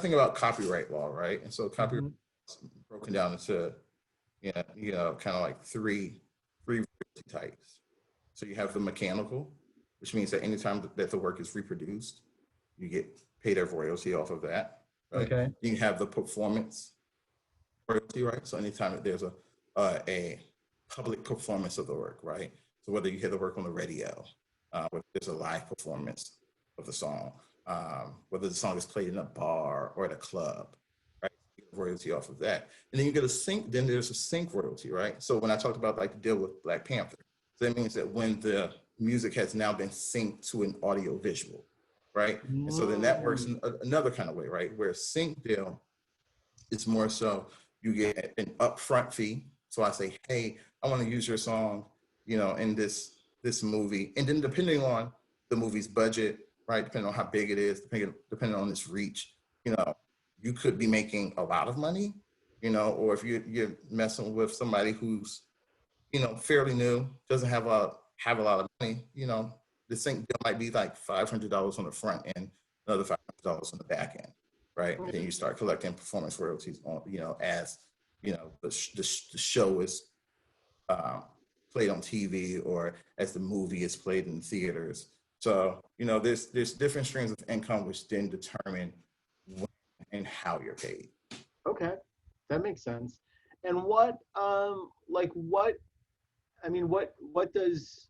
think about copyright law, right? And so copyright is broken down into, kind of like three royalty types. So you have the mechanical, which means that anytime that the work is reproduced, you get paid a royalty off of that, right? Okay. You have the performance royalty, right? So anytime that there's a public performance of the work, right? So whether you hear the work on the radio, whether there's a live performance of the song, whether the song is played in a bar or at a club, right? You get a royalty off of that. And then you get a sync, then there's a sync royalty, right? So when I talked about like the deal with Black Panther, so that means that when the music has now been synced to an audio visual, right? And so then that works in another kind of way, right? Where a sync deal is more so you get an upfront fee. So I say, hey, I want to use your song, in this movie. And then depending on the movie's budget, right, depending on how big it is, depending on its reach, you could be making a lot of money, or if you're messing with somebody who's, fairly new, doesn't have a lot of money, the sync deal might be like $500 on the front end, another $500 on the back end, right? And then you start collecting performance royalties on, as the show is played on TV or as the movie is played in theaters. So, there's different streams of income which then determine when and how you're paid. Okay, that makes sense. And what does,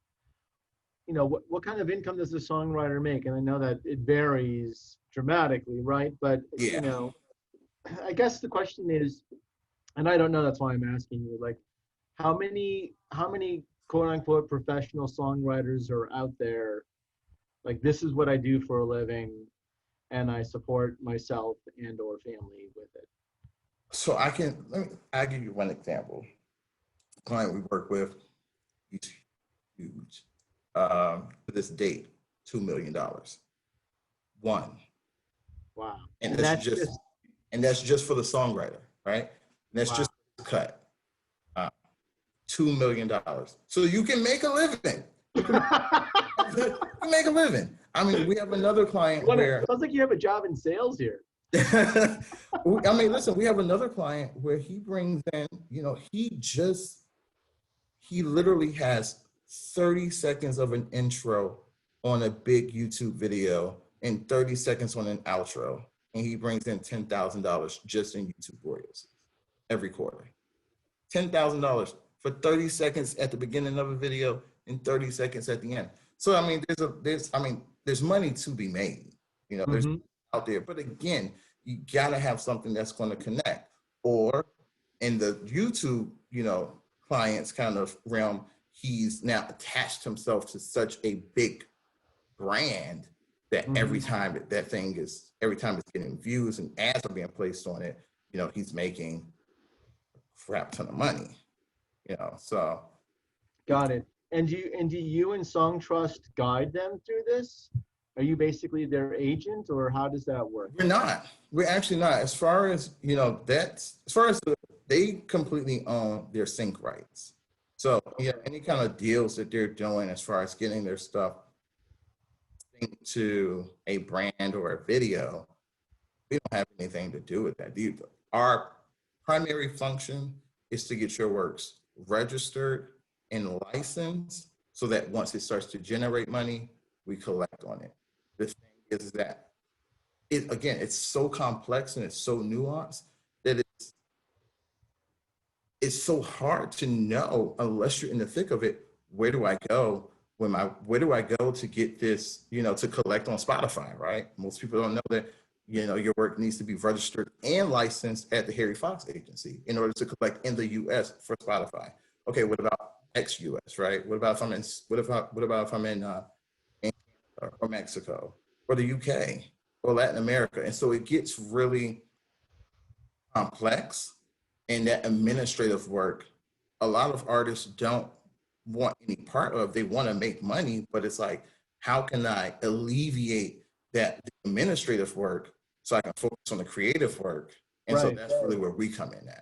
what kind of income does the songwriter make? And I know that it varies dramatically, right? But, Yeah. I guess the question is, and I don't know, that's why I'm asking you, like, how many quote unquote professional songwriters are out there? Like, this is what I do for a living and I support myself and or family with it. So I'll give you one example. The client we work with, he's huge. To this date, $2 million. One. Wow. And that's just for the songwriter, right? And that's just the cut. $2 million. So you can make a living. You can make a living. I mean, we have another client where sounds like you have a job in sales here. I mean, listen, we have another client where he brings in, he literally has 30 seconds of an intro on a big YouTube video and 30 seconds on an outro. And he brings in $10,000 just in YouTube royalties every quarter. $10,000 for 30 seconds at the beginning of a video and 30 seconds at the end. So, I mean, there's money to be made, there's out there. But again, you gotta have something that's going to connect. Or in the YouTube, clients kind of realm, he's now attached himself to such a big brand that every time it's getting views and ads are being placed on it, he's making a crap ton of money, so. Got it. And do you and Songtrust guide them through this? Are you basically their agent, or how does that work? We're not. We're actually not. As far as, they completely own their sync rights. So, any kind of deals that they're doing as far as getting their stuff synced to a brand or a video, we don't have anything to do with that. Our primary function is to get your works registered and licensed so that once it starts to generate money, we collect on it. The thing is that it's so complex and it's so nuanced that it's so hard to know unless you're in the thick of it. Where do I go to get this, to collect on Spotify, right? Most people don't know that, your work needs to be registered and licensed at the Harry Fox agency in order to collect in the US for Spotify. Okay, what about ex-US, right? What about if I'm in Canada or Mexico or the UK or Latin America? And so it gets really complex, and that administrative work, a lot of artists don't want any part of. They want to make money, but it's like, how can I alleviate that administrative work so I can focus on the creative work? And so that's really where we come in at.